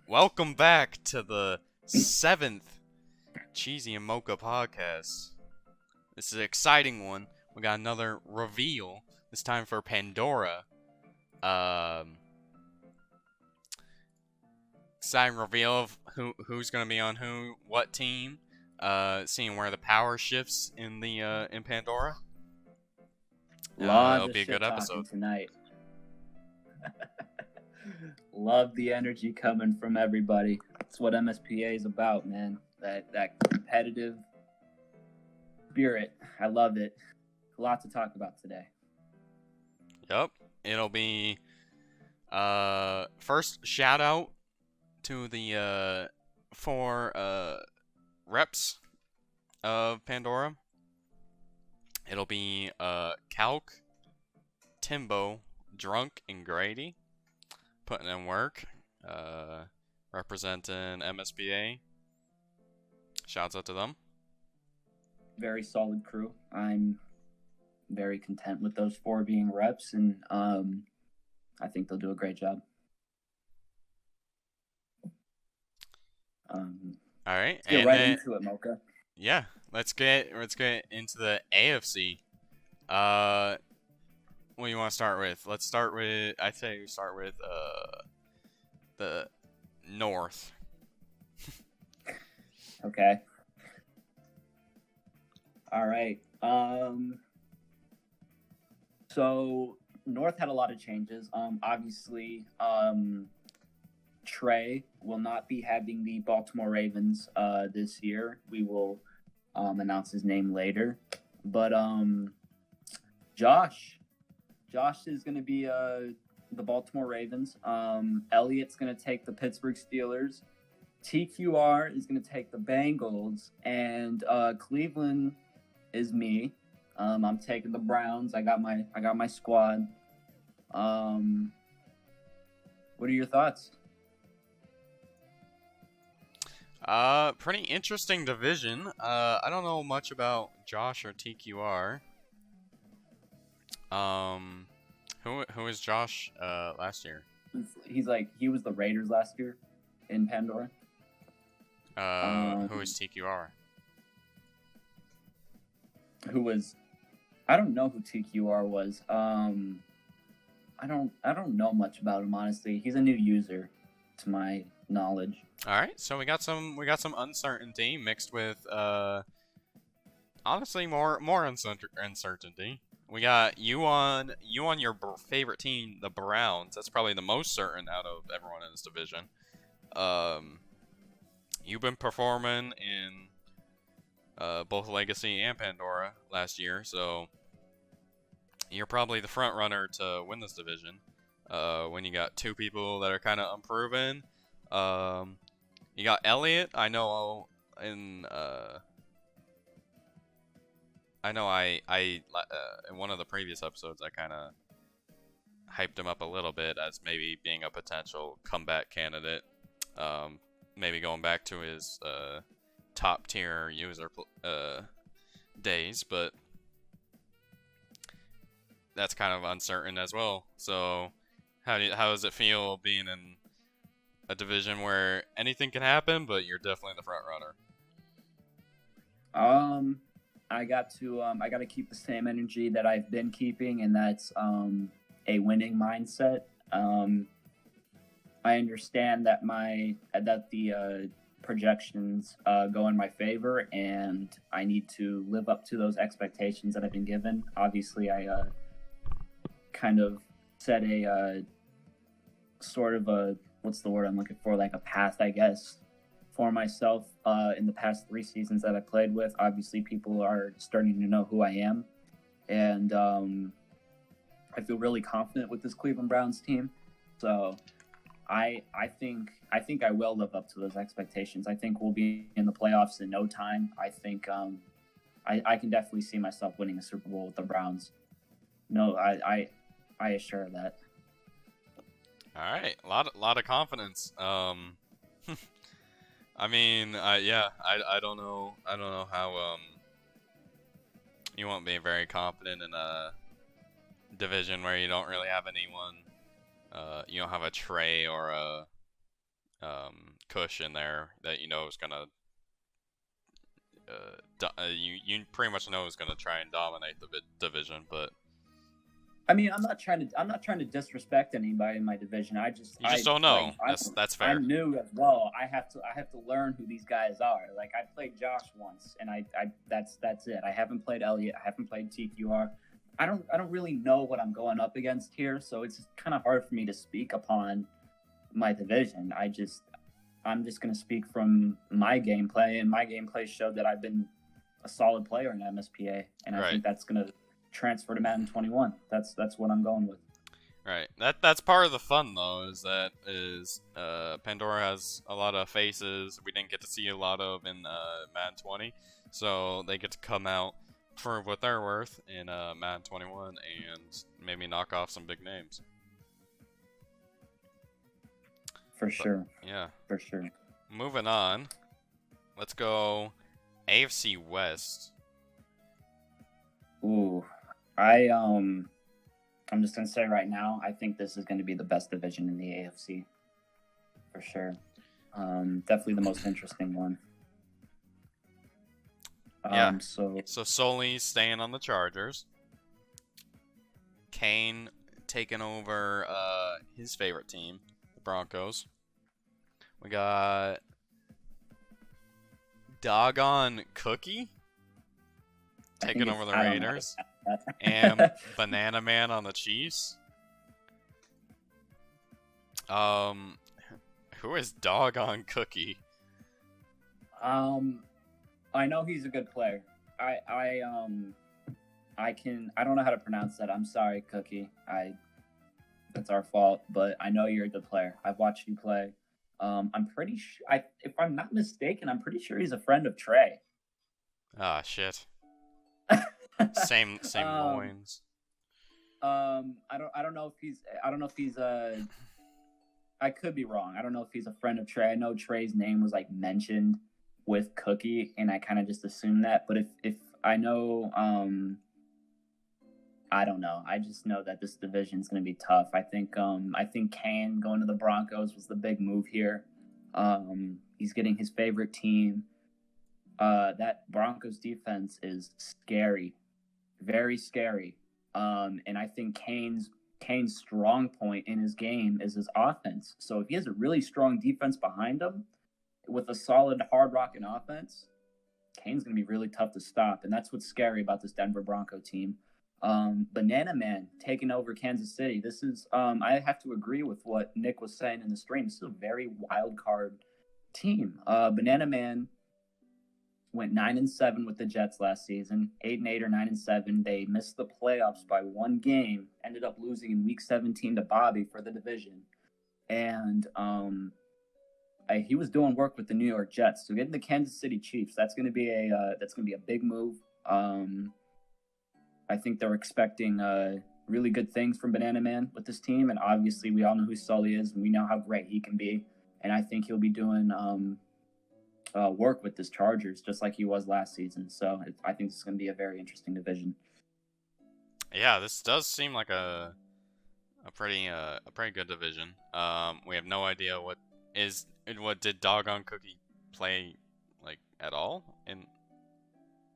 Welcome back to the 7th Cheezy and Mocha podcast. This is an exciting one. We got another reveal, this time for Pandora. Exciting reveal of who's going to be on what team. Seeing where the power shifts in Pandora. It'll be a good episode tonight. Love the energy coming from everybody. That's what MSPA is about, man. That competitive spirit. I love it. A lot to talk about today. Yep. It'll be first shout out to the four reps of Pandora. It'll be Calc, Timbo, Drunk, and Grady. Putting in work, representing MSPA. Shouts out to them. Very solid crew. I'm very content with those four being reps, and I think they'll do a great job. All right, let's get right into it, Mocha. Yeah, let's get into the AFC. What do you want to start with? Let's start with, I'd say we start with the North. Okay. All right. So North had a lot of changes. Obviously, Trey will not be having the Baltimore Ravens this year. We will announce his name later. But Josh is going to be the Baltimore Ravens. Elliott's going to take the Pittsburgh Steelers. TQR is going to take the Bengals. And Cleveland is me. I'm taking the Browns. I got my squad. What are your thoughts? Pretty interesting division. I don't know much about Josh or TQR. Who is Josh last year? He was the Raiders last year in Pandora. Who is TQR? I don't know who TQR was. I don't know much about him, honestly. He's a new user to my knowledge. All right, so we got some uncertainty mixed with honestly more uncertainty. We got you on your favorite team, the Browns. That's probably the most certain out of everyone in this division. You've been performing in both Legacy and Pandora last year, so you're probably the front runner to win this division. When you got two people that are kind of unproven, you got Elliott. I know in in one of the previous episodes, I kind of hyped him up a little bit as maybe being a potential comeback candidate. Maybe going back to his top tier user days, but that's kind of uncertain as well. So, how does it feel being in a division where anything can happen, but you're definitely the front runner? I got to keep the same energy that I've been keeping, and that's a winning mindset. I understand that the projections go in my favor, and I need to live up to those expectations that I've been given. Obviously, I kind of set a sort of a, what's the word I'm looking for, like a path, I guess, for myself in the past 3 seasons that I played with. Obviously, people are starting to know who I am, and I feel really confident with this Cleveland Browns team. So I think I will live up to those expectations. I think we'll be in the playoffs in no time. I think I can definitely see myself winning a Super Bowl with the Browns. No, I assure that. All right, a lot of confidence. I mean, yeah, I don't know how you won't be very confident in a division where you don't really have anyone. You don't have a Trey or a Cush in there that you know is gonna you pretty much know is gonna try and dominate the division. But I mean, I'm not trying to disrespect anybody in my division. You just don't know. Like, That's fair. I'm new as well. I have to learn who these guys are. Like, I played Josh once, and I that's it. I haven't played Elliot. I haven't played TQR. I don't really know what I'm going up against here, so it's kind of hard for me to speak upon my division. I'm just going to speak from my gameplay, and my gameplay showed that I've been a solid player in MSPA, and I think that's going to transfer to Madden 21. That's what I'm going with. Right. That's part of the fun though. Pandora has a lot of faces we didn't get to see a lot of in Madden 20, so they get to come out for what they're worth in Madden 21 and maybe knock off some big names. For sure. Yeah. For sure. Moving on. Let's go AFC West. Ooh. I'm just gonna say right now, I think this is gonna be the best division in the AFC. For sure. Definitely the most interesting one. Yeah. So Sully staying on the Chargers. Kane taking over his favorite team, the Broncos. We got Doggone Cookie taking over the Raiders. And Banana Man on the Chiefs. Who is Doggone Cookie? I know he's a good player. I don't know how to pronounce that. I'm sorry, Cookie. That's our fault, but I know you're a good player. I've watched you play. I'm pretty sure, if I'm not mistaken, I'm pretty sure he's a friend of Trey. Ah, shit. Same loins. I don't know if he's I could be wrong. I don't know if he's a friend of Trey. I know Trey's name was like mentioned with Cookie, and I kind of just assumed that. But if I know, I don't know. I just know that this division is going to be tough. I think Kane going to the Broncos was the big move here. He's getting his favorite team. That Broncos defense is scary, very scary. And I think Kane's strong point in his game is his offense. So if he has a really strong defense behind him with a solid, hard-rocking offense, Kane's going to be really tough to stop. And that's what's scary about this Denver Bronco team. Banana Man taking over Kansas City. This is, I have to agree with what Nick was saying in the stream. This is a very wild card team. Banana Man went 9-7 with the Jets last season, 8-8 or 9-7. They missed the playoffs by one game, ended up losing in week 17 to Bobby for the division. And he was doing work with the New York Jets. So getting the Kansas City Chiefs, that's going to be a big move. I think they're expecting really good things from Banana Man with this team, and obviously we all know who Sully is, and we know how great he can be. And I think he'll be doing work with this Chargers just like he was last season. So I think this is going to be a very interesting division. Yeah, this does seem like a pretty good division. We have no idea what did Doggone Cookie play like at all? And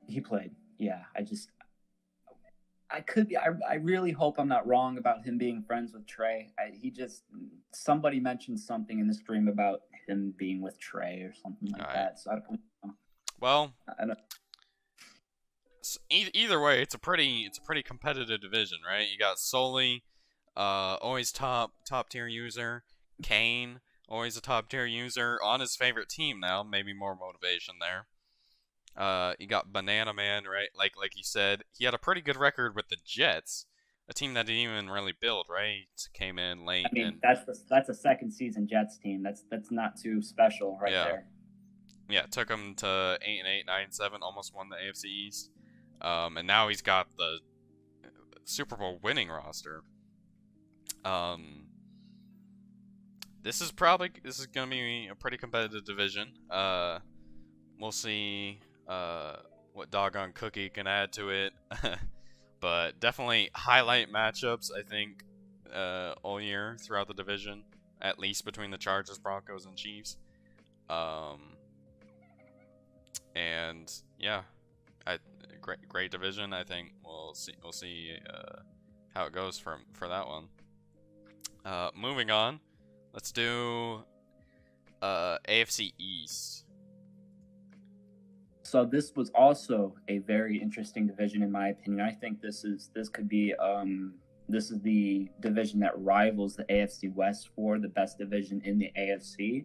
he played. Yeah, I could be. I really hope I'm not wrong about him being friends with Trey. Somebody mentioned something in the stream about him being with Trey or something like that. So I don't know. Well, I don't. Either way, it's a pretty competitive division, right? You got Sully, always top tier user. Kane, always a top tier user on his favorite team now. Maybe more motivation there. You got Banana Man, right? Like you said, he had a pretty good record with the Jets, a team that didn't even really build, right? He came in late. I mean, that's a second season Jets team. That's not too special, right there. Yeah, took him to 8-8, 9-7, almost won the AFC East, and now he's got the Super Bowl winning roster. This is gonna be a pretty competitive division. We'll see what Doggone Cookie can add to it. But definitely highlight matchups, I think, all year throughout the division, at least between the Chargers, Broncos, and Chiefs. And yeah, I great division. I think we'll see how it goes for that one. Moving on, let's do AFC East. So this was also a very interesting division in my opinion. I think this could be this is the division that rivals the AFC West for the best division in the AFC.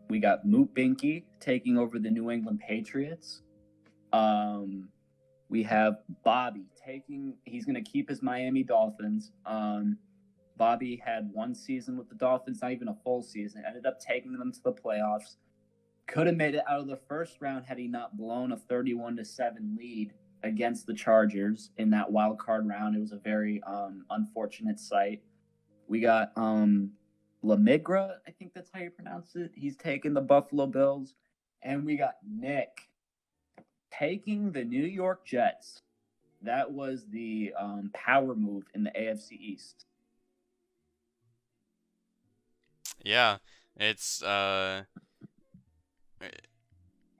We got Moot Binky taking over the New England Patriots. We have Bobby he's going to keep his Miami Dolphins. Bobby had one season with the Dolphins, not even a full season, ended up taking them to the playoffs. Could have made it out of the first round had he not blown a 31-7 lead against the Chargers in that wild card round. It was a very unfortunate sight. We got Lamigra, I think that's how you pronounce it. He's taking the Buffalo Bills. And we got Nick taking the New York Jets. That was the power move in the AFC East. Yeah, it's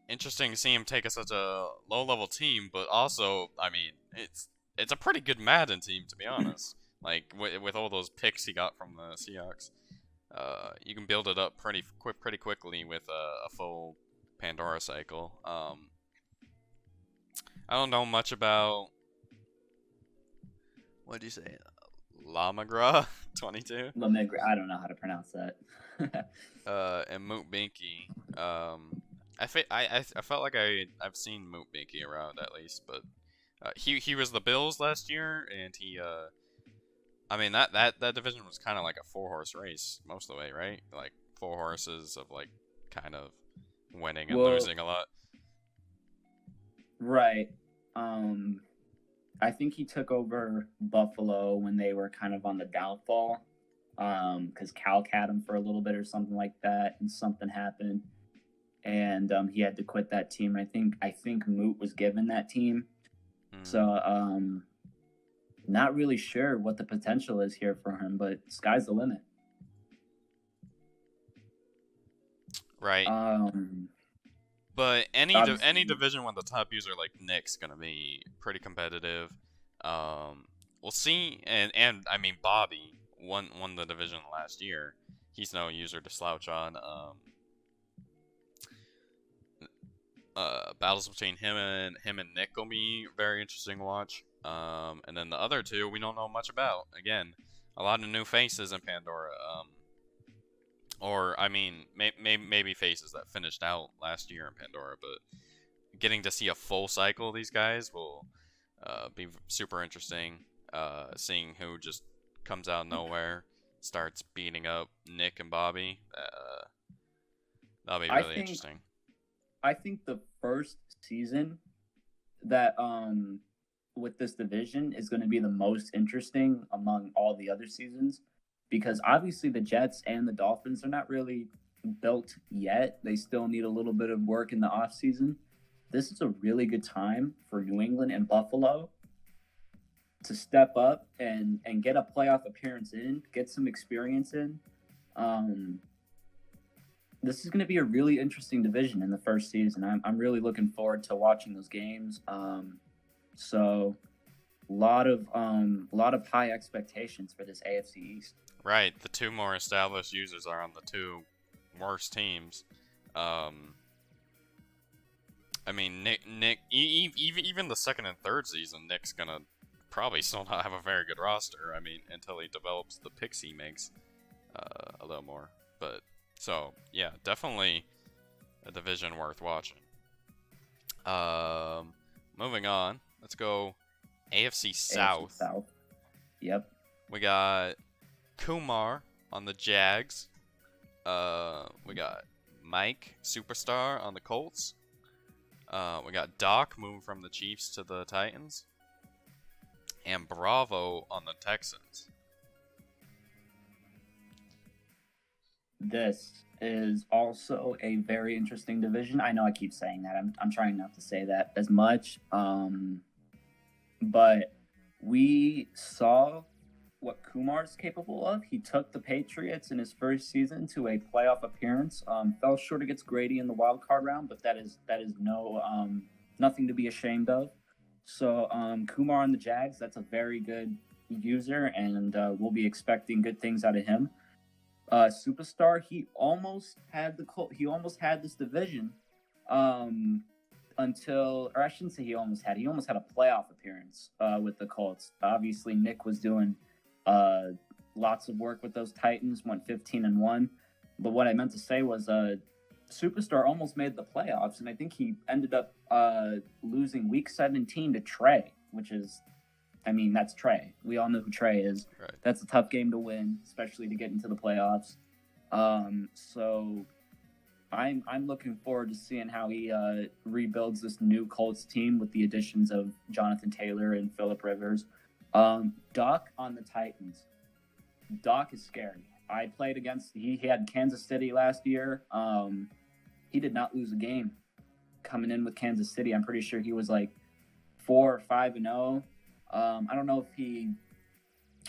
interesting to see him take such a low-level team, but also, I mean, it's a pretty good Madden team, to be honest. Like with all those picks he got from the Seahawks, you can build it up pretty quickly with a full Pandora cycle. I don't know much about, what do you say, Lamagra 22. Lamigra, I don't know how to pronounce that. And Moot Binky. I felt like I've seen Moot Binky around at least, but he was the Bills last year, and I mean that division was kind of like a 4-horse race most of the way, right? Like 4 horses of like kind of winning and losing a lot. Right. I think he took over Buffalo when they were kind of on the downfall, because Cal had him for a little bit or something like that, and something happened, and he had to quit that team. I think Moot was given that team, so not really sure what the potential is here for him, but sky's the limit. Right. But any division with the top user like Nick's gonna be pretty competitive. We'll see, and I mean Bobby won the division last year. He's no user to slouch on. Battles between him and Nick will be very interesting to watch. And then the other two we don't know much about. Again, a lot of new faces in Pandora. Or I mean, maybe faces that finished out last year in Pandora, but getting to see a full cycle of these guys will be super interesting. Seeing who just comes out of nowhere, starts beating up Nick and Bobby. That'll be really interesting. I think the first season that with this division is going to be the most interesting among all the other seasons, because obviously the Jets and the Dolphins are not really built yet. They still need a little bit of work in the offseason. This is a really good time for New England and Buffalo to step up and get a playoff appearance in, get some experience in. This is going to be a really interesting division in the first season. I'm really looking forward to watching those games. So a lot of high expectations for this AFC East. Right, the two more established users are on the two worst teams. I mean, Nick, even the second and third season, Nick's gonna probably still not have a very good roster. I mean, until he develops the picks he makes a little more. But so yeah, definitely a division worth watching. Moving on, let's go AFC South. AFC South. Yep. We got Kumar on the Jags. We got Mike Superstar on the Colts. We got Doc moving from the Chiefs to the Titans. And Bravo on the Texans. This is also a very interesting division. I know I keep saying that. I'm trying not to say that as much. But we saw what Kumar's capable of. He took the Patriots in his first season to a playoff appearance. Fell short against Grady in the wild card round, but that is nothing to be ashamed of. So Kumar on the Jags, that's a very good user, and we'll be expecting good things out of him. Superstar, he almost had this division until, or I shouldn't say he almost had a playoff appearance with the Colts. Obviously, Nick was doing lots of work with those Titans, went 15-1. But what I meant to say was Superstar almost made the playoffs, and I think he ended up losing Week 17 to Trey, which is, I mean, that's Trey. We all know who Trey is. Right. That's a tough game to win, especially to get into the playoffs. So I'm looking forward to seeing how he rebuilds this new Colts team with the additions of Jonathan Taylor and Phillip Rivers. Doc on the Titans. Doc is scary. I played against, he had Kansas City last year. He did not lose a game coming in with Kansas City. I'm pretty sure he was like 4 or 5-0. I don't know if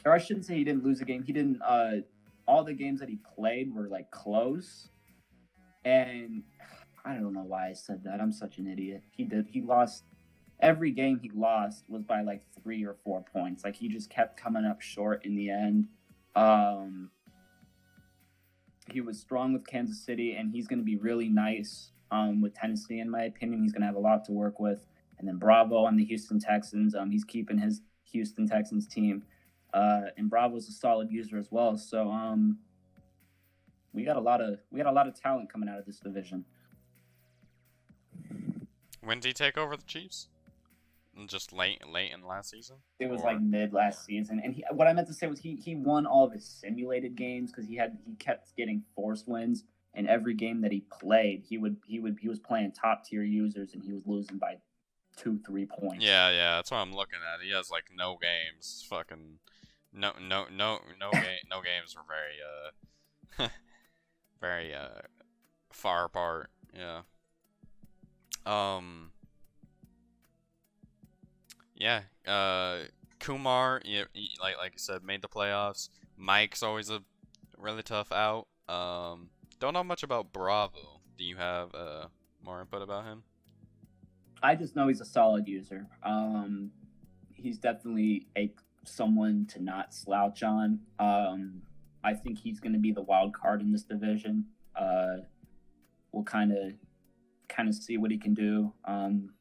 or I shouldn't say he didn't lose a game. He didn't, all the games that he played were like close. And I don't know why I said that. I'm such an idiot. He lost, every game he lost was by like 3 or 4 points. Like he just kept coming up short in the end. He was strong with Kansas City, and he's going to be really nice with Tennessee, in my opinion. He's going to have a lot to work with. And then Bravo on the Houston Texans. He's keeping his Houston Texans team. And Bravo's a solid user as well. So we got a lot of talent coming out of this division. When did he take over the Chiefs? Just late in last season? It was like mid last season, and what I meant to say was he won all of his simulated games because he kept getting forced wins, and every game that he played, he was playing top tier users, and he was losing by 2-3 points. Yeah, that's what I'm looking at. He has like no games. Fucking no games were very very far apart. Yeah. Kumar, like you said, made the playoffs. Mike's always a really tough out. Don't know much about Bravo. Do you have more input about him? I just know he's a solid user. He's definitely someone to not slouch on. I think he's going to be the wild card in this division. We'll kind of see what he can do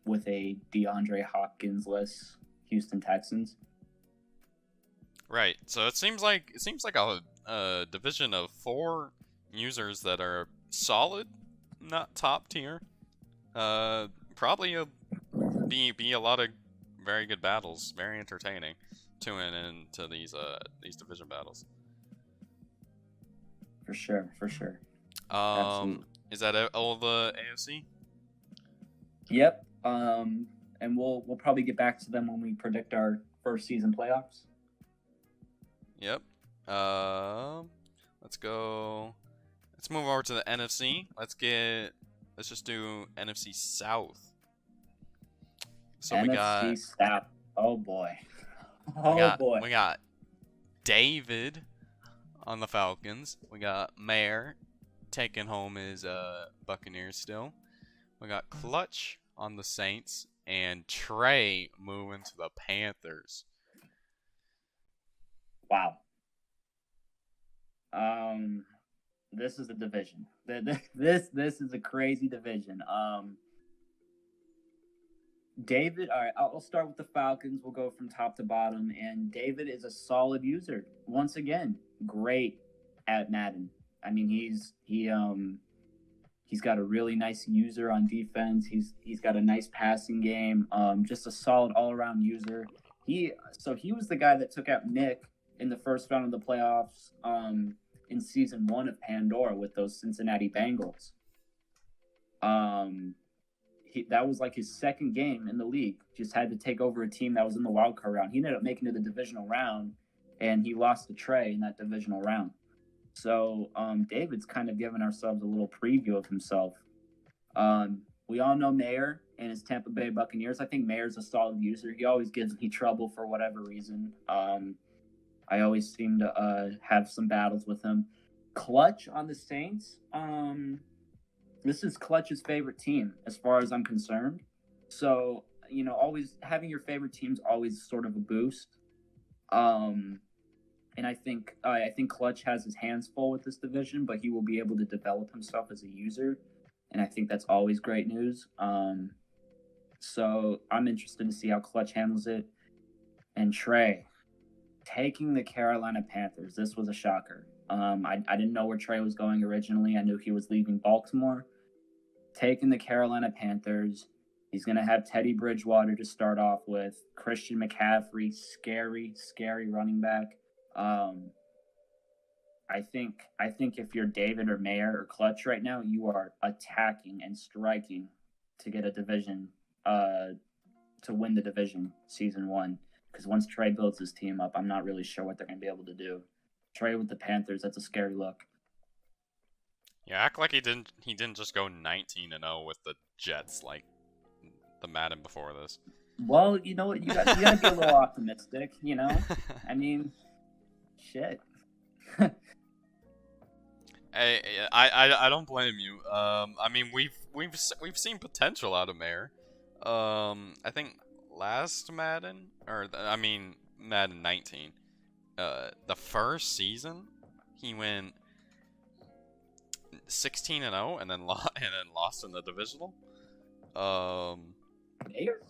with a DeAndre Hopkins-less Houston Texans. Right. So it seems like a division of 4 users that are solid, not top tier. Probably be a lot of very good battles, very entertaining, tuning into these division battles. For sure. Absolutely. Is that all the AFC? Yep. And we'll probably get back to them when we predict our first season playoffs. Yep. Let's go. Let's move over to the NFC. Let's just do NFC South. So NFC we got South. Oh boy. We got David on the Falcons. We got Mayer taking home his Buccaneers still. We got Clutch on the Saints, and Trey moving to the Panthers. Wow. This is a division. This is a crazy division. David, all right, I'll start with the Falcons. We'll go from top to bottom. And David is a solid user. Once again, great at Madden. I mean, he's got a really nice user on defense. He's got a nice passing game. Just a solid all-around user. He was the guy that took out Nick in the first round of the playoffs in season 1 of Pandora with those Cincinnati Bengals. That was like his second game in the league. Just had to take over a team that was in the wild card round. He ended up making it to the divisional round, and he lost to Trey in that divisional round. So David's kind of giving ourselves a little preview of himself. We all know Mayer and his Tampa Bay Buccaneers. I think Mayer's a solid user. He always gives me trouble for whatever reason. I always seem to have some battles with him. Clutch on the Saints. This is Clutch's favorite team as far as I'm concerned. So, always having your favorite team's always sort of a boost. And I think Clutch has his hands full with this division, but he will be able to develop himself as a user, and I think that's always great news. So I'm interested to see how Clutch handles it. And Trey taking the Carolina Panthers. This was a shocker. I didn't know where Trey was going originally. I knew he was leaving Baltimore. Taking the Carolina Panthers. He's going to have Teddy Bridgewater to start off with. Christian McCaffrey, scary running back. I think if you're David or Mayer or Clutch right now, you are attacking and striking to get a division, to win the division season 1. Because once Trey builds his team up, I'm not really sure what they're going to be able to do. Trey with the Panthers, that's a scary look. Yeah, act like he didn't just go 19-0 with the Jets like the Madden before this. Well, you know what? You got to be a little optimistic, I mean, shit. I don't blame you. I mean we've seen potential out of Mayer. I think last Madden Madden 19. The first season he went 16-0 and then lost in the divisional. Mayer?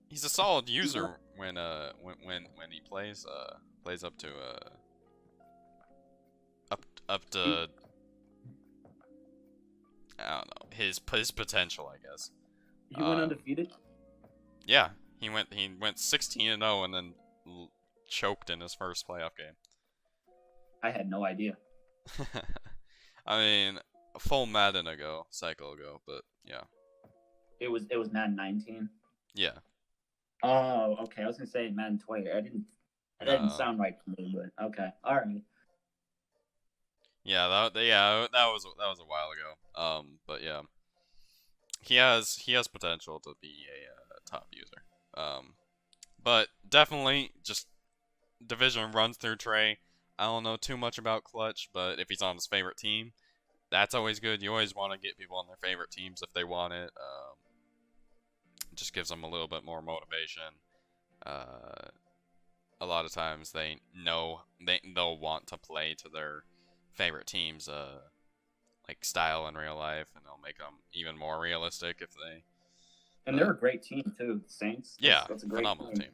He's a solid user when he plays up to up to I don't know his potential, I guess. He went undefeated? Yeah, he went 16-0 and then choked in his first playoff game. I had no idea. I mean, a full Madden cycle ago, but yeah. It was Madden 19. Yeah. Oh, okay. I was gonna say Madden 20. That didn't sound right to me, but okay. All right. Yeah, that was a while ago. But yeah, he has potential to be a top user. But definitely just division runs through Trey. I don't know too much about Clutch, but if he's on his favorite team, that's always good. You always want to get people on their favorite teams if they want it. It just gives them a little bit more motivation. A lot of times they'll want to play to their favorite teams, like style in real life, and they'll make them even more realistic if they. And they're a great team too, the Saints. That's a great phenomenal team.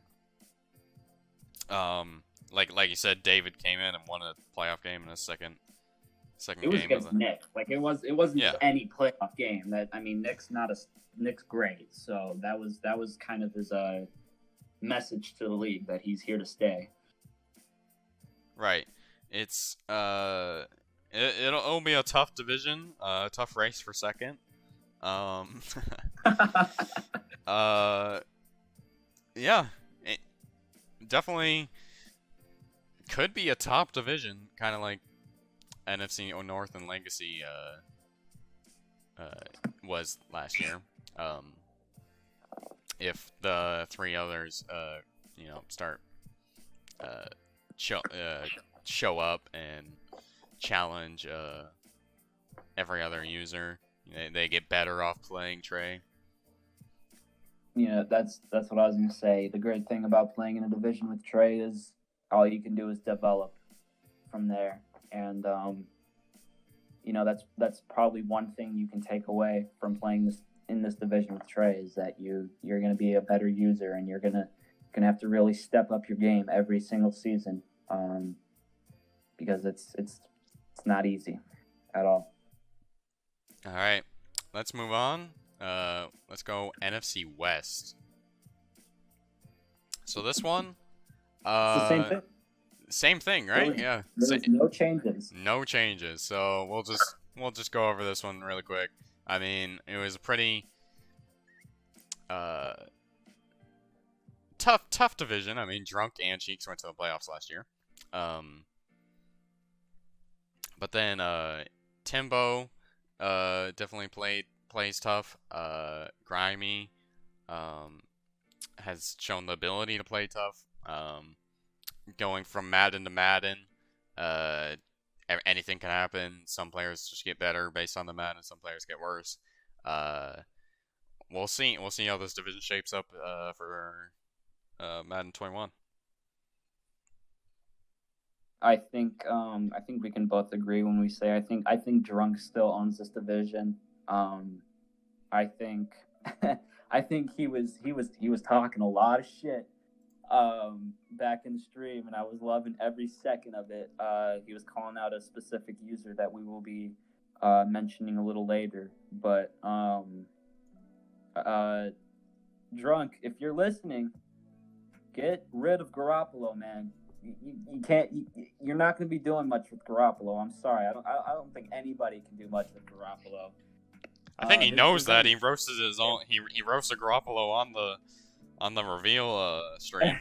Like you said, David came in and won a playoff game in his second it was game. Against Nick. Like it wasn't any playoff game. Nick's great, so that was kind of his message to the league that he's here to stay. Right. It's it'll be a tough division, tough race for second. Yeah, it definitely could be a top division, kind of like NFC North and Legacy was last year. If the three others, start show up and challenge every other user, they get better off playing Trey. That's what I was gonna say. The great thing about playing in a division with Trey is all you can do is develop from there, and that's probably one thing you can take away from playing in this division with Trey is that you're gonna be a better user, and you're gonna have to really step up your game every single season, because it's not easy at all. All right, let's move on. Let's go NFC West. So this one, it's the same thing. Same thing, right? Yeah. There's no changes. No changes. So we'll just go over this one really quick. I mean, it was a pretty tough division. I mean, Drunk and Cheeks went to the playoffs last year. But then Timbo definitely plays tough. Grimy has shown the ability to play tough. going from Madden to Madden. Uh, Anything can happen. Some players just get better based on the Madden. Some players get worse. Uh, we'll see. We'll see how this division shapes up for Madden 21. I think we can both agree when we say I think Drunk still owns this division. I think I think he was talking a lot of shit back in the stream, and I was loving every second of it. He was calling out a specific user that we will be mentioning a little later. But Drunk, if you're listening, get rid of Garoppolo, man. You can't. You're not going to be doing much with Garoppolo. I'm sorry. I don't think anybody can do much with Garoppolo. I think he knows that. He roasted his own. He roasted Garoppolo on the reveal stream.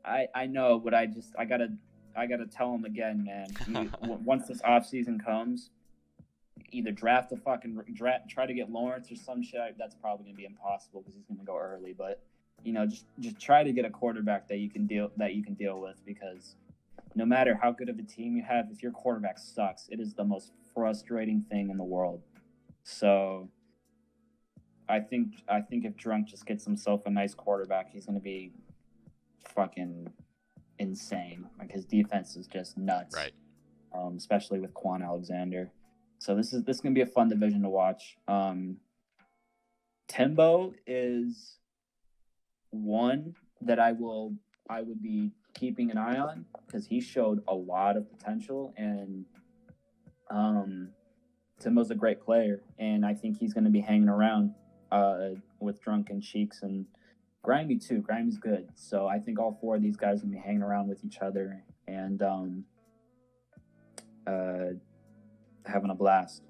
I know, but I gotta tell him again, man. Once this offseason comes, either draft try to get Lawrence or some shit. That's probably gonna be impossible because he's gonna go early. But just try to get a quarterback that you can deal with, because no matter how good of a team you have, if your quarterback sucks, it is the most frustrating thing in the world. So I think if Drunk just gets himself a nice quarterback, he's going to be fucking insane. Like, his defense is just nuts, right? Especially with Quan Alexander. So this is going to be a fun division to watch. Timbo is one that I would be keeping an eye on, because he showed a lot of potential, and Timbo's a great player, and I think he's going to be hanging around with Drunk and Cheeks and Grimy too. Grimy's good, so I think all four of these guys will be hanging around with each other and having a blast.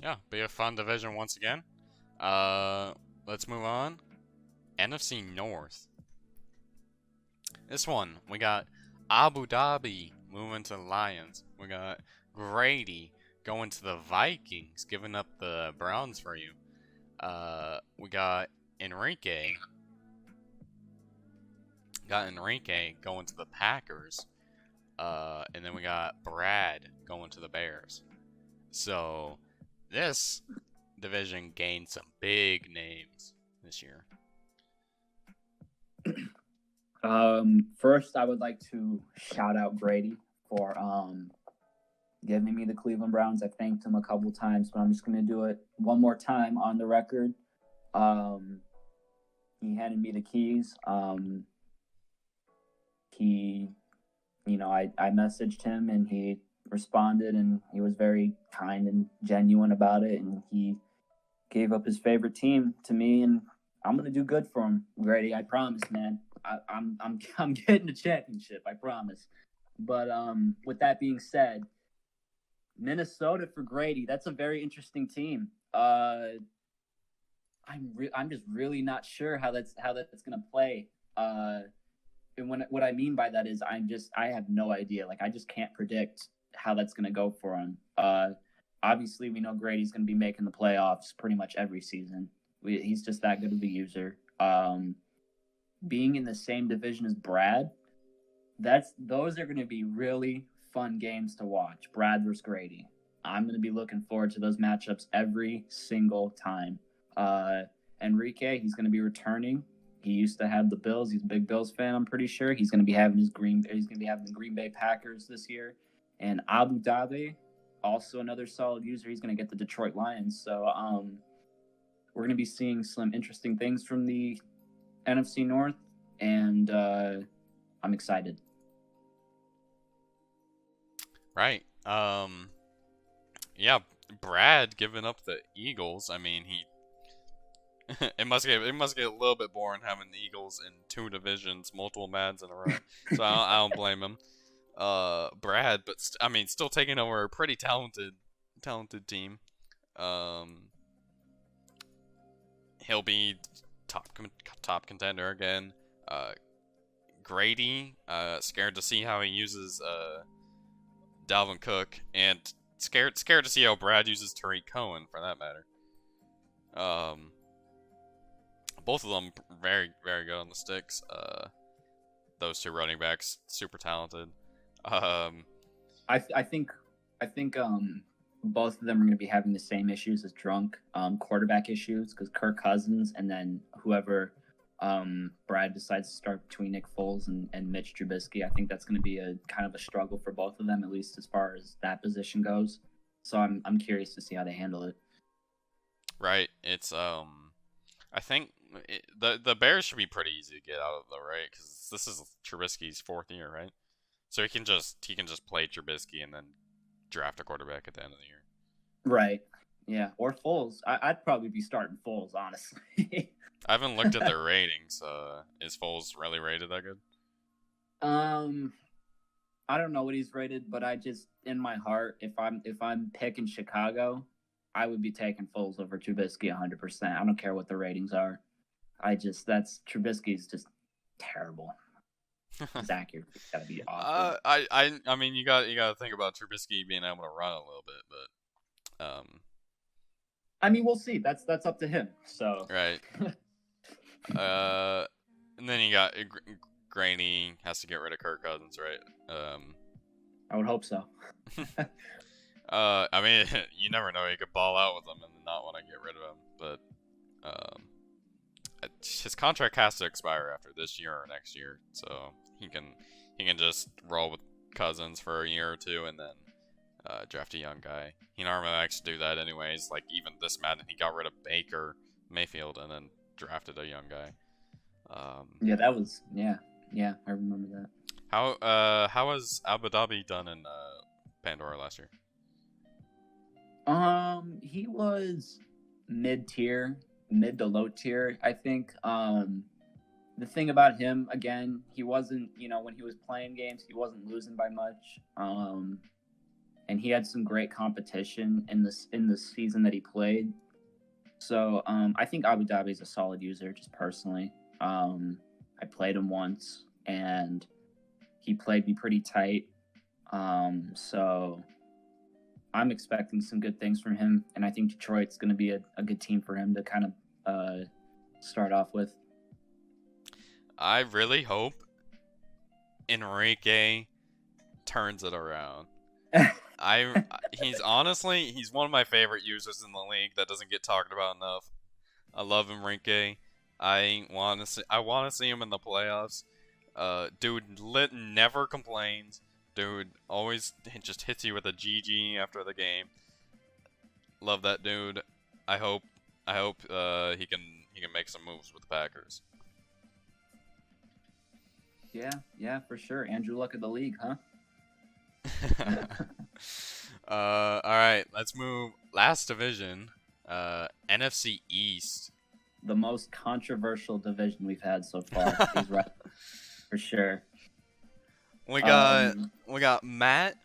Yeah, be a fun division once again. Let's move on. NFC North. This one, we got Abu Dhabi moving to the Lions. We got Grady going to the Vikings, giving up the Browns for you. We got Enrique. Going to the Packers. And then we got Brad going to the Bears. So this division gained some big names this year. First, I would like to shout out Grady for giving me the Cleveland Browns. I thanked him a couple times, but I'm just going to do it one more time on the record. He handed me the keys. I messaged him, and he responded, and he was very kind and genuine about it, and he gave up his favorite team to me, and I'm going to do good for him, Grady. I promise, man. I'm getting a championship, I promise. But with that being said, Minnesota for Grady, that's a very interesting team. I'm just really not sure how that's gonna play. And what I mean by that is I have no idea. Like, I just can't predict how that's gonna go for him. Obviously we know Grady's gonna be making the playoffs pretty much every season. He's just that good of a user. Being in the same division as Brad, those are going to be really fun games to watch. Brad versus Grady. I'm going to be looking forward to those matchups every single time. Enrique, he's going to be returning. He used to have the Bills. He's a big Bills fan, I'm pretty sure. He's going to be having the Green Bay Packers this year. And Abu Dhabi, also another solid user. He's going to get the Detroit Lions. So we're going to be seeing some interesting things from the NFC North, and I'm excited. Right. Yeah, Brad giving up the Eagles. I mean, it must get a little bit boring having the Eagles in two divisions, multiple Mads in a row. So I don't blame him. Brad, but still taking over a pretty talented team. He'll be top contender again. Grady, scared to see how he uses Dalvin Cook, and scared to see how Brad uses Tariq Cohen, for that matter. Both of them very, very good on the sticks. those two running backs super talented. Um, I think both of them are going to be having the same issues as Drunk, quarterback issues, because Kirk Cousins and then whoever Brad decides to start between Nick Foles and Mitch Trubisky. I think that's going to be a kind of a struggle for both of them, at least as far as that position goes. So I'm curious to see how they handle it. right. It's I think the Bears should be pretty easy to get out of though, right? Because this is Trubisky's 4th year, right? So he can just play Trubisky and then draft a quarterback at the end of the year. Right. Yeah. Or Foles. I'd probably be starting Foles, honestly. I haven't looked at their ratings. Is Foles really rated that good? I don't know what he's rated, but I just in my heart, if I'm picking Chicago, I would be taking Foles over Trubisky 100%. I don't care what the ratings are. Trubisky's just terrible. His accuracy's gotta be awful. I mean, you got to think about Trubisky being able to run a little bit, but I mean, we'll see. That's up to him. So right. And then you got Graney has to get rid of Kirk Cousins, right? I would hope so. I mean, you never know. You could ball out with him and not want to get rid of him, but his contract has to expire after this year or next year, so he can just roll with Cousins for a year or two and then draft a young guy. He normally likes to do that anyways. Like even this Madden, he got rid of Baker Mayfield and then drafted a young guy. Yeah, that was yeah, I remember that. How was Abu Dhabi done in Pandora last year? He was mid to low tier, I think. The thing about him, again, he wasn't, when he was playing games, he wasn't losing by much. And he had some great competition in the season that he played. So, I think Abu Dhabi is a solid user, just personally. I played him once, and he played me pretty tight. So I'm expecting some good things from him, and I think Detroit's going to be a good team for him to kind of start off with. I really hope Enrique turns it around. He's one of my favorite users in the league that doesn't get talked about enough. I love Enrique. I want to see him in the playoffs. Dude never complains. Dude always just hits you with a GG after the game. Love that dude. I hope he can make some moves with the Packers. Yeah, for sure. Andrew Luck of the league, huh? All right, let's move. Last division, NFC East. The most controversial division we've had so far. He's right, for sure. We got Matt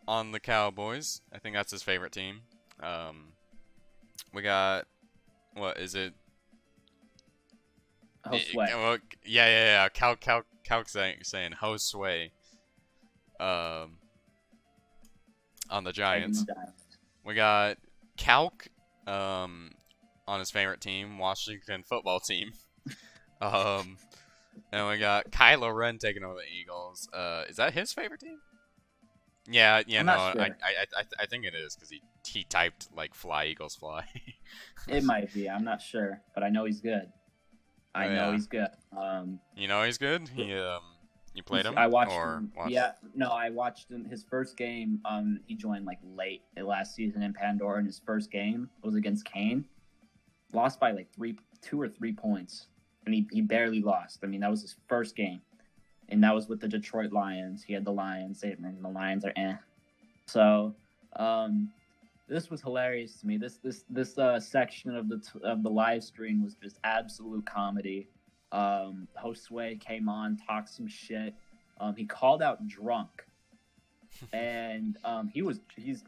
on the Cowboys. I think that's his favorite team. We got, what is it? Josue. Yeah. Calc saying Josue. On the Giants. We got Calc on his favorite team, Washington football team. And we got Kylo Ren taking over the Eagles. Is that his favorite team? Yeah, I'm no, not sure. I think it is because he typed like "Fly Eagles Fly." It might be. I'm not sure, but I know he's good. I know he's good. You know he's good. You played him? I watched or him. watched? Yeah, no, I watched him. His first game. He joined like late last season in Pandora, and his first game was against Kane. Lost by like 2 or 3 points, and he barely lost. I mean, that was his first game, and that was with the Detroit Lions. He had the Lions, and the Lions are eh. So, this was hilarious to me. This section of the live stream was just absolute comedy. Josue came on, talked some shit. He called out drunk, and he's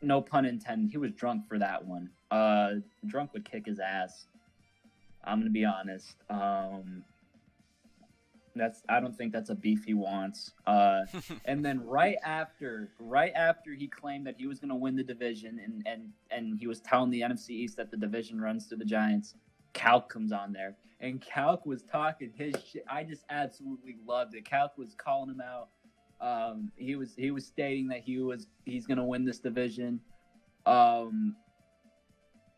no pun intended. He was drunk for that one. Drunk would kick his ass. I'm gonna be honest. I don't think that's a beef he wants. And then right after he claimed that he was gonna win the division, and he was telling the NFC East that the division runs to the Giants, Calc comes on there, and Calc was talking his shit. I just absolutely loved it. Calc was calling him out. He was stating that he's gonna win this division.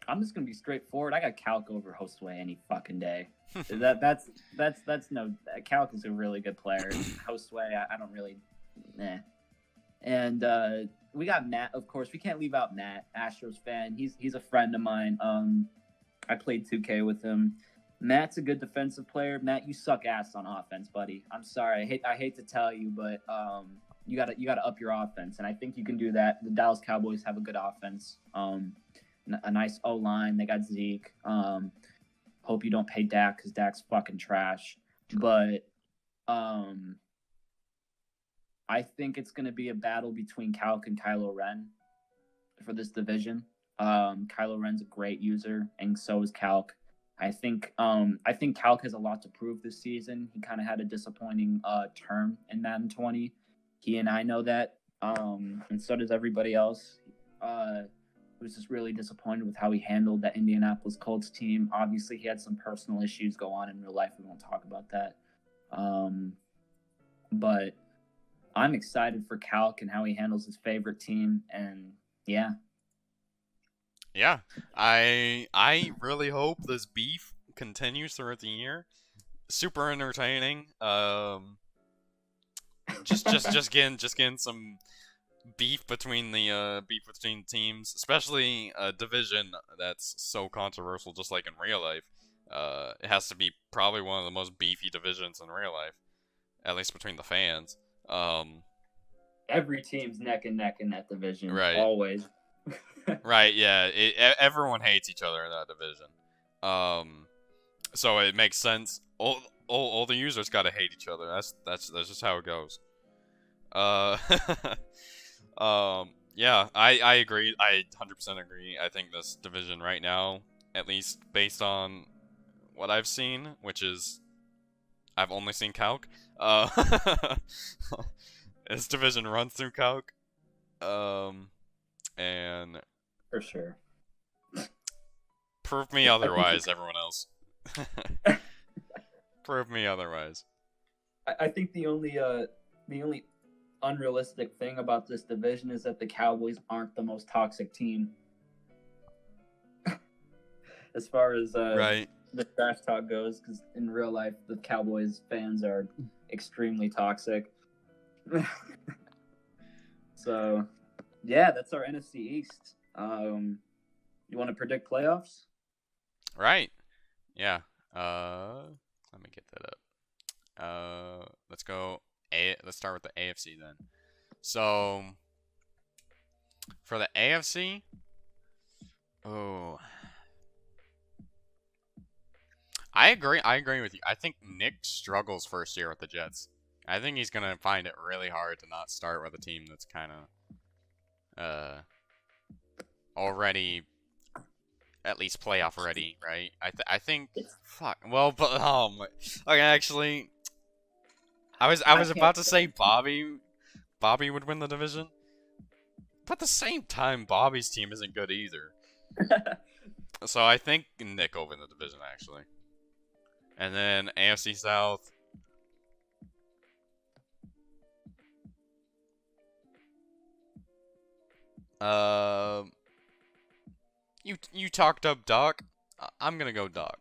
I'm just gonna be straightforward. I got Calc over Josue any fucking day. That's no. Calc is a really good player. Josue, I don't really. And we got Matt, of course. We can't leave out Matt, Astros fan. He's a friend of mine. I played 2K with him. Matt's a good defensive player. Matt, you suck ass on offense, buddy. I'm sorry. I hate to tell you, but you gotta up your offense, and I think you can do that. The Dallas Cowboys have a good offense. A nice O line. They got Zeke. Hope you don't pay Dak because Dak's fucking trash. But I think it's going to be a battle between Calc and Kylo Ren for this division. Kylo Ren's a great user, and so is Calc. I think Calc has a lot to prove this season. He kind of had a disappointing term in Madden 20. He and I know that, and so does everybody else. Was just really disappointed with how he handled that Indianapolis Colts team. Obviously, he had some personal issues go on in real life. We won't talk about that. But I'm excited for Calc and how he handles his favorite team. And yeah. Yeah. I really hope this beef continues throughout the year. Super entertaining. Just getting some beef between teams, especially a division that's so controversial, just like in real life. It has to be probably one of the most beefy divisions in real life, at least between the fans. Every team's neck and neck in that division, right? Always. Right? Yeah. Everyone hates each other in that division. So it makes sense. All the users gotta hate each other. That's just how it goes. Yeah, I agree. I 100% agree. I think this division right now, at least based on what I've seen, which is I've only seen Calc. This division runs through Calc. And for sure. Prove me otherwise, everyone else. Prove me otherwise. I think the only unrealistic thing about this division is that the Cowboys aren't the most toxic team. As far as right. the trash talk goes, because in real life, the Cowboys fans are extremely toxic. So, yeah, that's our NFC East. You want to predict playoffs? Right. Yeah. Let me get that up. Let's go. Let's start with the AFC then. So, for the AFC, I agree with you. I think Nick struggles first year with the Jets. I think he's gonna find it really hard to not start with a team that's kind of already at least playoff ready, right? I think fuck. Well, but okay, actually, I was about to say Bobby would win the division, but at the same time, Bobby's team isn't good either. So I think Nick will win the division actually, and then AFC South. You talked up Doc. I'm gonna go Doc.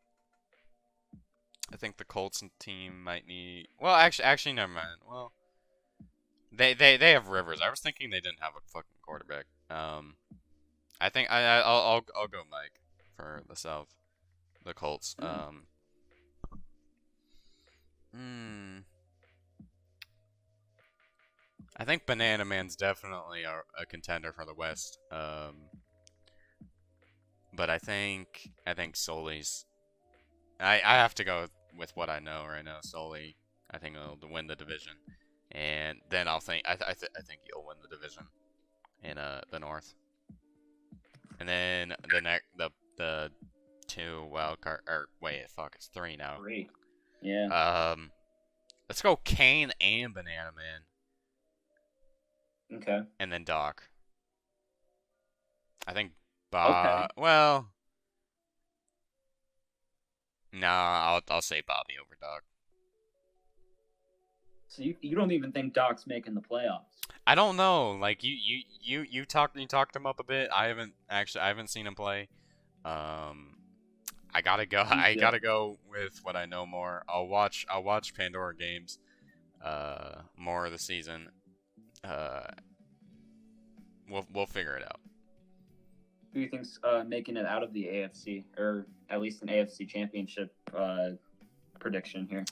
I think the Colts team might need. Well, actually, never mind. Well, they have Rivers. I was thinking they didn't have a fucking quarterback. I think I'll go Mike for the South, the Colts. I think Banana Man's definitely a contender for the West. But I think Sully's. I have to go with what I know right now. Sully, I think he'll win the division, and then I think he'll win the division in the North. And then the two wild card, or wait, fuck, it's 3 now. 3. Yeah. Let's go Kane and Banana Man. Okay. And then Doc. I think Okay. Well, Nah, I'll say Bobby over Doc. So you don't even think Doc's making the playoffs? I don't know. Like you talked him up a bit. I haven't seen him play. Um, I gotta go. He's I good. gotta go with what I know more. I'll watch Pandora games. More of the season. Uh, we'll figure it out. Who do you think's making it out of the AFC, or at least an AFC championship prediction here?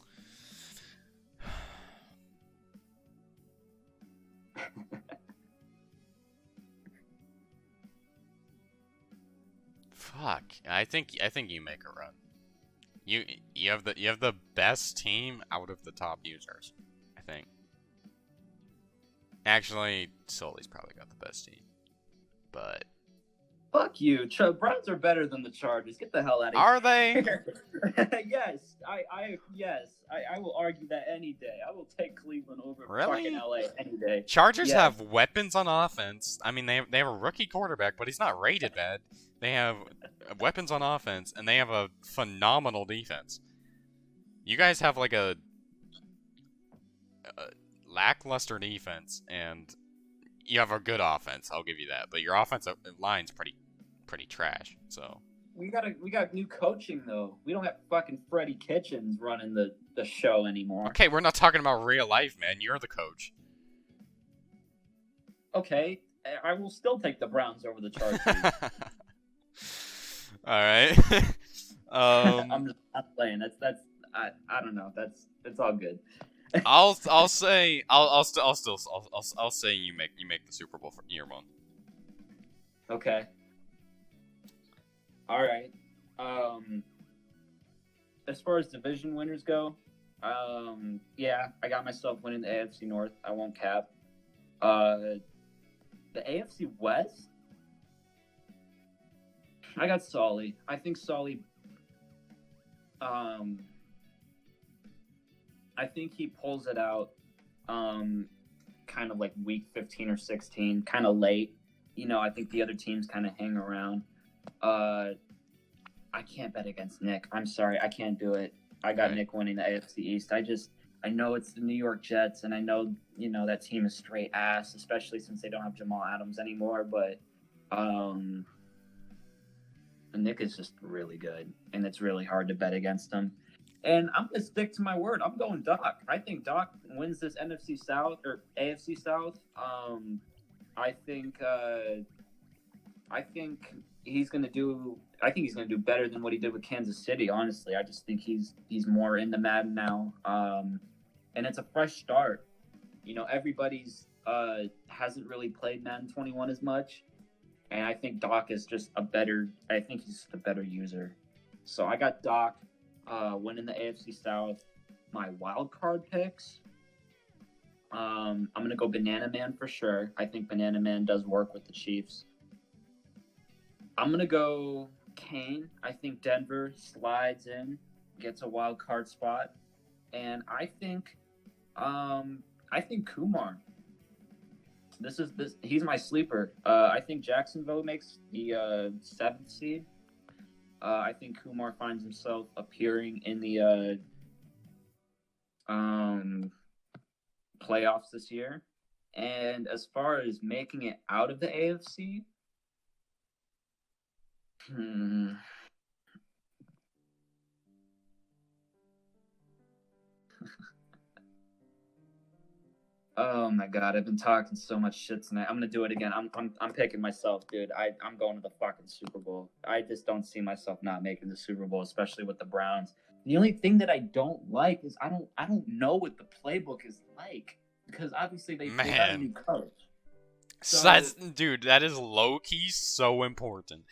Fuck. I think you make a run. You you have the best team out of the top users. I think. Actually, Sully's probably got the best team. But Fuck you. Browns are better than the Chargers. Get the hell out of are they? here. Yes, I will argue that any day. I will take Cleveland over Really? fucking LA any day. Chargers Yes. have weapons on offense. I mean, they have a rookie quarterback, but he's not rated bad. They have weapons on offense, and they have a phenomenal defense. You guys have like a lackluster defense, and you have a good offense. I'll give you that, but your offensive line's pretty trash. So We got new coaching though. We don't have fucking Freddie Kitchens running the show anymore. okay, we're not talking about real life, man. You're the coach. Okay, I will still take the Browns over the Chargers. All right. I'm playing. I don't know. It's all good. I'll say I'll say you make the Super Bowl for year one. Okay. All right. As far as division winners go, yeah, I got myself winning the AFC North. I won't cap. The AFC West, I got Solly. I think Solly. I think he pulls it out. Kind of like week 15 or 16, kind of late. I think the other teams kind of hang around. I can't bet against Nick. I'm sorry, I can't do it. I got Right. Nick winning the AFC East. I know it's the New York Jets, and I know that team is straight ass, especially since they don't have Jamal Adams anymore. But Nick is just really good, and it's really hard to bet against him. And I'm gonna stick to my word. I'm going Doc. I think Doc wins this NFC South or AFC South. I think he's gonna do. I think he's gonna do better than what he did with Kansas City. Honestly, I just think he's more into Madden now, and it's a fresh start. Everybody's hasn't really played Madden 21 as much, and I think Doc is just a better. I think he's just a better user. So I got Doc winning the AFC South. My wild card picks. I'm gonna go Banana Man for sure. I think Banana Man does work with the Chiefs. I'm gonna go Kane. I think Denver slides in, gets a wild card spot, and I think Kumar. He's my sleeper. I think Jacksonville makes the 7th seed. I think Kumar finds himself appearing in the playoffs this year. And as far as making it out of the AFC, oh my god, I've been talking so much shit tonight. I'm gonna do it again. I'm picking myself, dude. I'm going to the fucking Super Bowl. I just don't see myself not making the Super Bowl, especially with the Browns. The only thing that I don't like is I don't know what the playbook is like, because obviously they got a new coach. So Dude, that is low key so important.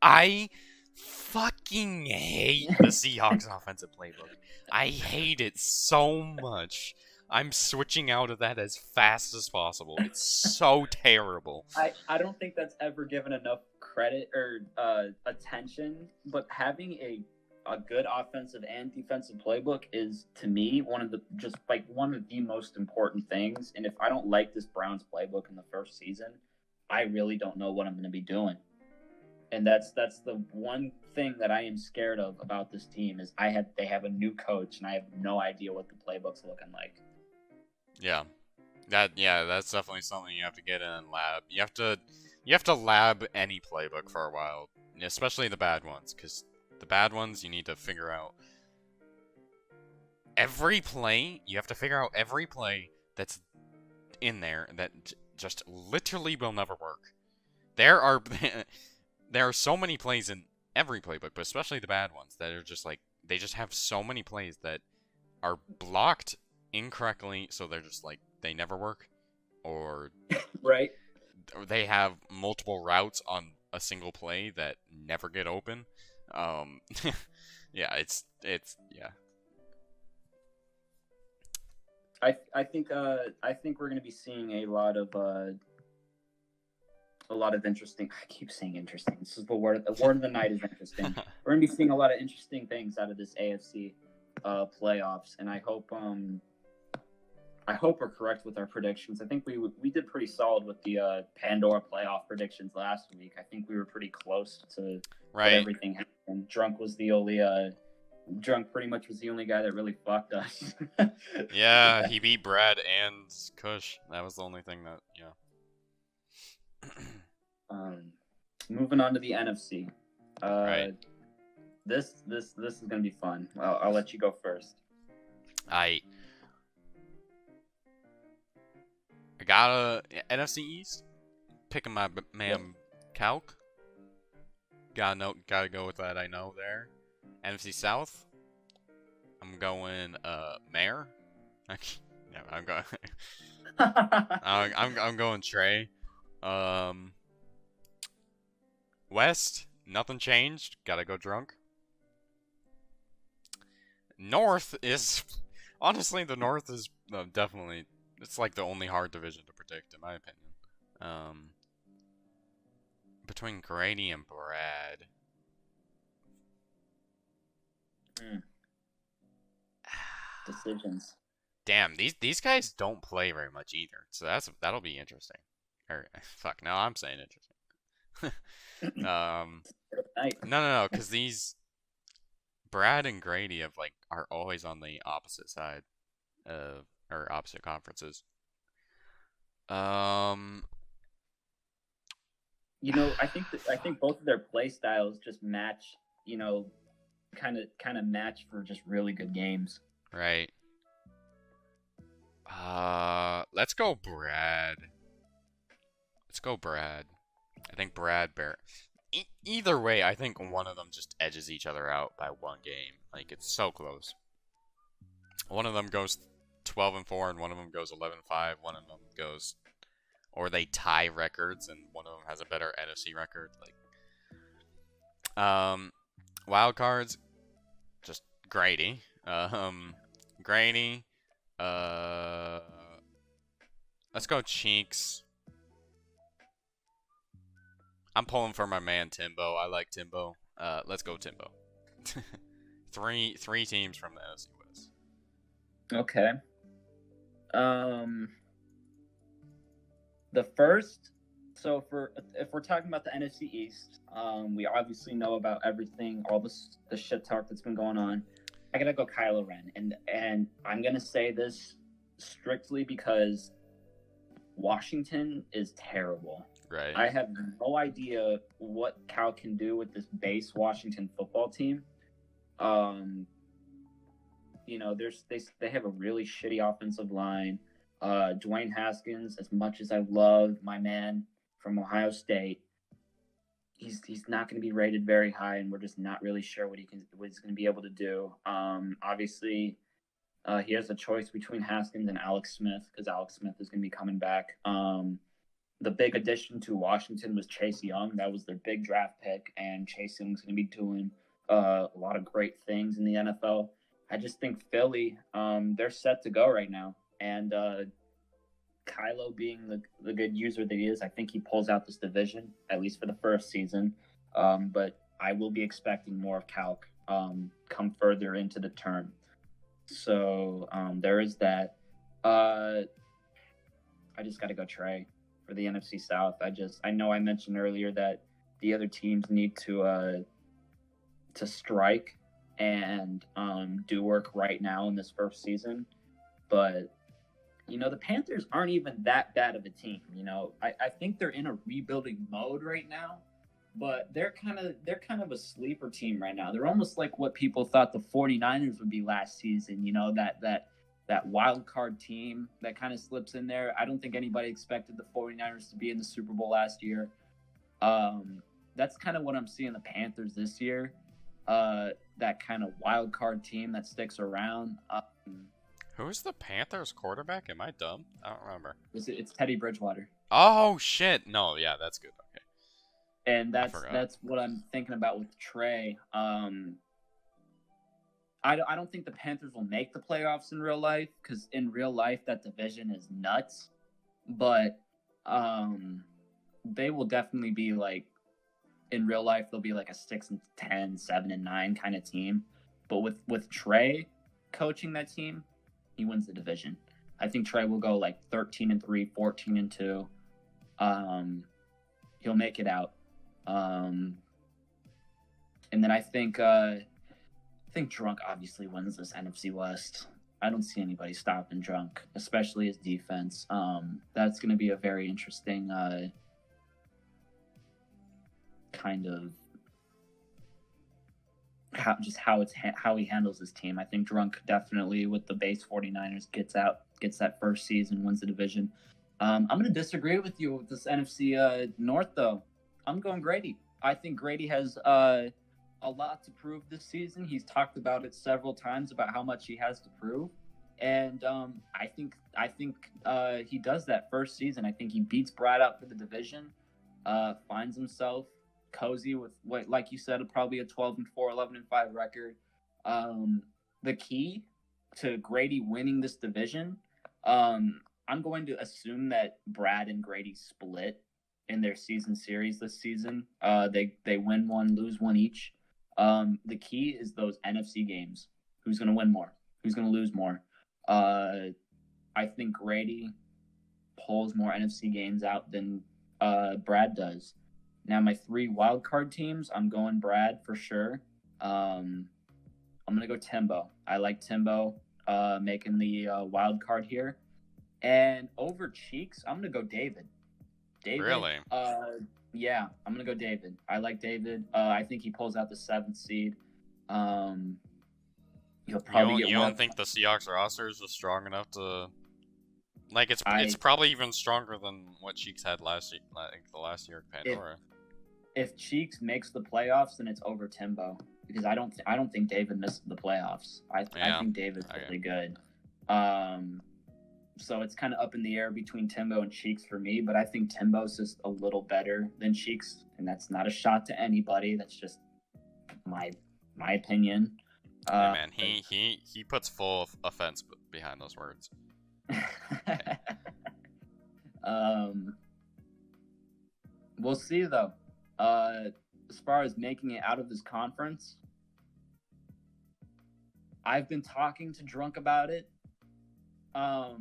I fucking hate the Seahawks offensive playbook. I hate it so much. I'm switching out of that as fast as possible. It's so terrible. I don't think that's ever given enough credit or attention, but having a good offensive and defensive playbook is, to me, one of the most important things. And if I don't like this Browns playbook in the first season, I really don't know what I'm going to be doing. And that's the one thing that I am scared of about this team is they have a new coach and I have no idea what the playbook's looking like. Yeah. That's definitely something you have to get in and lab. You have to lab any playbook for a while, especially the bad ones, because the bad ones you need to figure out every play. You have to figure out every play that's in there that just literally will never work. There are there are so many plays in every playbook, but especially the bad ones that are just like they just have so many plays that are blocked incorrectly, so they're just like they never work, or Right. they have multiple routes on a single play that never get open. Yeah, it's yeah. I think we're going to be seeing a lot of interesting. I keep saying interesting. This is the word. The word of the night is interesting. We're going to be seeing a lot of interesting things out of this AFC playoffs, and I hope we're correct with our predictions. I think we did pretty solid with the Pandora playoff predictions last week. I think we were pretty close to Right. everything happened. Drunk pretty much was the only guy that really fucked us. Yeah, he beat Brad and Kush. That was the only thing that Moving on to the NFC. Right. This is gonna be fun. I'll let you go first. I got a NFC East. Picking my man Calc. Gotta go with that. I know there. NFC South. I'm going Mayor. Yeah, I'm going. I'm going Trey. West. Nothing changed. Gotta go Drunk. North is honestly the North is definitely it's like the only hard division to predict in my opinion. Between Grady and Brad. Decisions. Damn, these guys don't play very much either, so that'll be interesting. Or fuck, no, I'm saying interesting. No, because these Brad and Grady are always on the opposite side of or opposite conferences. I think both of their play styles just match. Kind of match for just really good games. Right. Let's go Brad. I think Brad Bear. Either way, I think one of them just edges each other out by one game. Like it's so close. One of them goes 12-4, and one of them goes 11-5. One of them goes, or they tie records, and one of them has a better NFC record. Wild cards, just Grady. Grady. Let's go Cheeks. I'm pulling for my man Timbo. I like Timbo. Let's go Timbo. Three teams from the NFC West. Okay. The first. So if we're talking about the NFC East, we obviously know about everything, all the shit talk that's been going on. I gotta go Kylo Ren, and I'm gonna say this strictly because Washington is terrible. Right. I have no idea what Cal can do with this base Washington football team. They have a really shitty offensive line. Dwayne Haskins, as much as I love my man from Ohio State, he's not going to be rated very high, and we're just not really sure what he's going to be able to do. Obviously, he has a choice between Haskins and Alex Smith because Alex Smith is going to be coming back. The big addition to Washington was Chase Young. That was their big draft pick, and Chase Young's going to be doing a lot of great things in the NFL. I just think Philly, they're set to go right now. And Kylo being the good user that he is, I think he pulls out this division, at least for the first season. But I will be expecting more of Calc come further into the term. So there is that. I just got to go Trey for the NFC South. I know I mentioned earlier that the other teams need to strike and do work right now in this first season. But the Panthers aren't even that bad of a team. I think they're in a rebuilding mode right now, but they're kind of a sleeper team right now. They're almost like what people thought the 49ers would be last season. That wild card team that kind of slips in there. I don't think anybody expected the 49ers to be in the Super Bowl last year. That's kind of what I'm seeing the Panthers this year. That kind of wild card team that sticks around. Who's the Panthers quarterback? Am I dumb? I don't remember. It's Teddy Bridgewater. Oh shit! No, yeah, that's good. Okay. And that's what I'm thinking about with Trey. I don't think the Panthers will make the playoffs in real life, because in real life that division is nuts. But they will definitely be like, in real life they'll be like a 6-10, 7-9 kind of team. But with Trey coaching that team, he wins the division. I think Trey will go like 13-3, 14-2. He'll make it out. And then I think Drunk obviously wins this NFC West. I don't see anybody stopping Drunk, especially his defense. That's going to be a very interesting kind of how he handles his team. I think Drunk definitely, with the base 49ers, gets that first season, wins the division. I'm going to disagree with you with this NFC North, though. I'm going Grady. I think Grady has a lot to prove this season. He's talked about it several times about how much he has to prove, and I think he does that first season. I think he beats Brad out for the division, finds himself cozy with what, like you said, probably a 12-4, 11-5 record. The key to Grady winning this division, I'm going to assume that Brad and Grady split in their season series this season. They win one, lose one each. The key is those NFC games. Who's going to win more? Who's going to lose more? I think Grady pulls more NFC games out than Brad does. Now, my 3 wild card teams, I'm going Brad for sure. I'm going to go Timbo. I like Timbo making the wild card here. And over Cheeks, I'm going to go David. Really? Yeah, I'm going to go David. I like David. I think he pulls out the 7th seed. He'll probably you don't think the Seahawks roster is just strong enough to... Like, it's probably even stronger than what Cheeks had last year, like the last year at Pandora. If Cheeks makes the playoffs, then it's over Timbo, because I don't think David missed the playoffs. I think David's really good. So it's kind of up in the air between Timbo and Cheeks for me, but I think Timbo's just a little better than Cheeks, and that's not a shot to anybody. That's just my opinion. Hey man, he puts full offense behind those words. We'll see though. As far as making it out of this conference, I've been talking to Drunk about it. I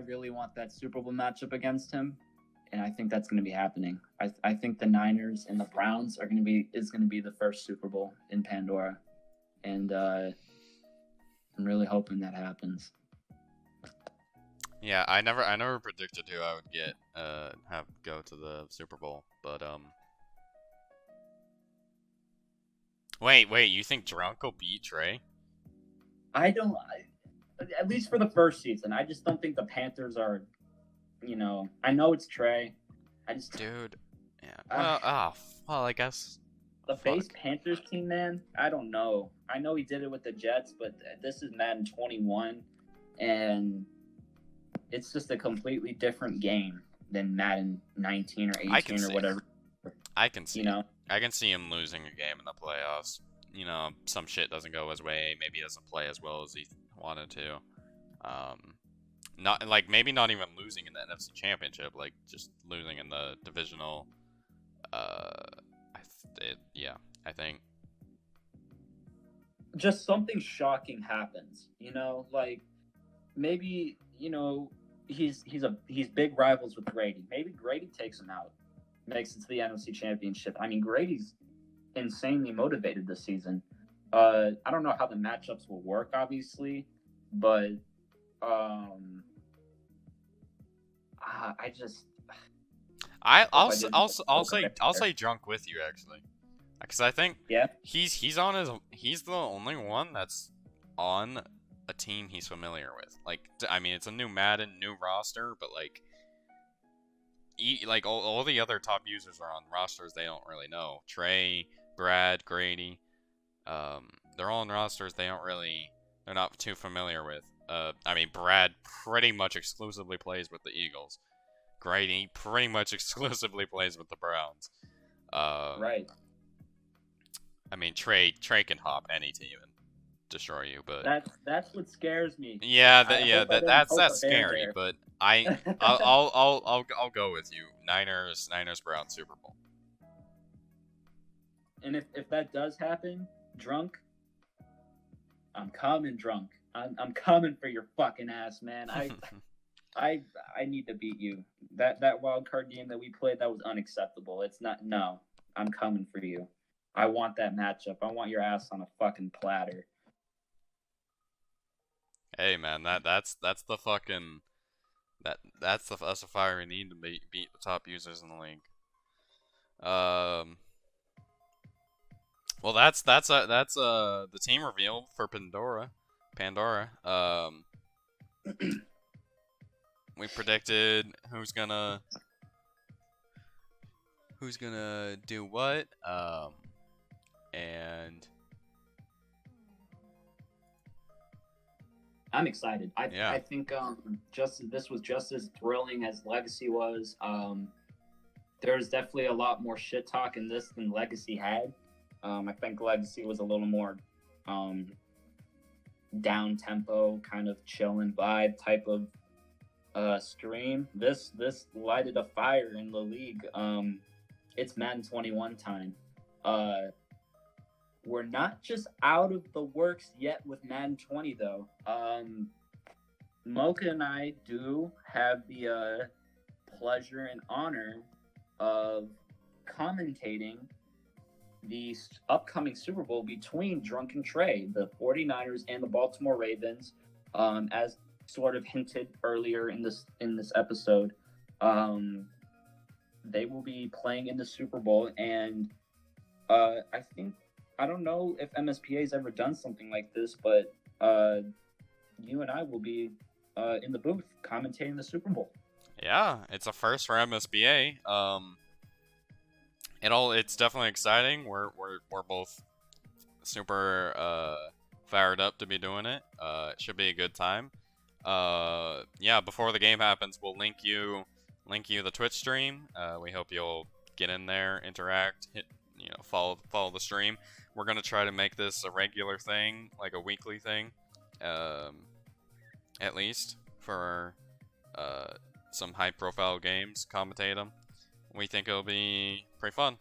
really want that Super Bowl matchup against him, and I think that's going to be happening. I think the Niners and the Browns is going to be the first Super Bowl in Pandora, and I'm really hoping that happens. Yeah, I never predicted who I would get have go to the Super Bowl, but wait, you think Drunk will beat Trey? At least for the first season. I just don't think the Panthers are, I know it's Trey. Dude, yeah. Well, I guess the base Panthers team, man. I don't know. I know he did it with the Jets, but this is Madden 21, and it's just a completely different game than Madden 19 or 18 or whatever. I can see. I can see him losing a game in the playoffs. Some shit doesn't go his way. Maybe he doesn't play as well as he wanted to. Maybe not even losing in the NFC Championship, like just losing in the divisional. I think just something shocking happens. Like maybe he's big rivals with Grady. Maybe Grady takes him out. makes it to the NFC Championship. I mean, Grady's insanely motivated this season. I don't know how the matchups will work, obviously, but I just I'll say drunk with you actually, because I think yeah. he's the only one that's on a team he's familiar with. Like, I mean, it's a new Madden, new roster, but like, all the other top users are on rosters they don't really know. Trey, Brad, Grady, they're all on rosters they're not too familiar with. I mean, Brad pretty much exclusively plays with the Eagles. Grady pretty much exclusively plays with the Browns. Right. I mean, Trey can hop any team and destroy you, but that's what scares me. That's scary. But I'll go with you. Niners Browns Super Bowl. And if that does happen, drunk, I'm coming drunk. I'm coming for your fucking ass, man. I need to beat you. That wild card game that we played, that was unacceptable. It's not. No, I'm coming for you. I want that matchup. I want your ass on a fucking platter. Hey man, that's the fucking that's the fire we need to beat the top users in the league. Well, that's the team reveal for Pandora. We predicted who's gonna do what. And I'm excited. I think this was just as thrilling as Legacy was. There's definitely a lot more shit talk in this than Legacy had. I think Legacy was a little more down tempo, kind of chillin' vibe type of stream. This lighted a fire in the league. It's Madden 21 time. We're not just out of the works yet with Madden 20 though. Mocha and I do have the pleasure and honor of commentating the upcoming Super Bowl between Drunk and Trey, the 49ers and the Baltimore Ravens. As sort of hinted earlier in this episode, they will be playing in the Super Bowl, and I don't know if MSPA has ever done something like this, but you and I will be in the booth commentating the Super Bowl. Yeah, it's a first for MSPA. It's definitely exciting. We're both super fired up to be doing it. It should be a good time. Yeah, before the game happens, we'll link you the Twitch stream. We hope you'll get in there, interact, follow the stream. We're gonna try to make this a regular thing, like a weekly thing, at least for some high-profile games. Commentate them. We think it'll be pretty fun.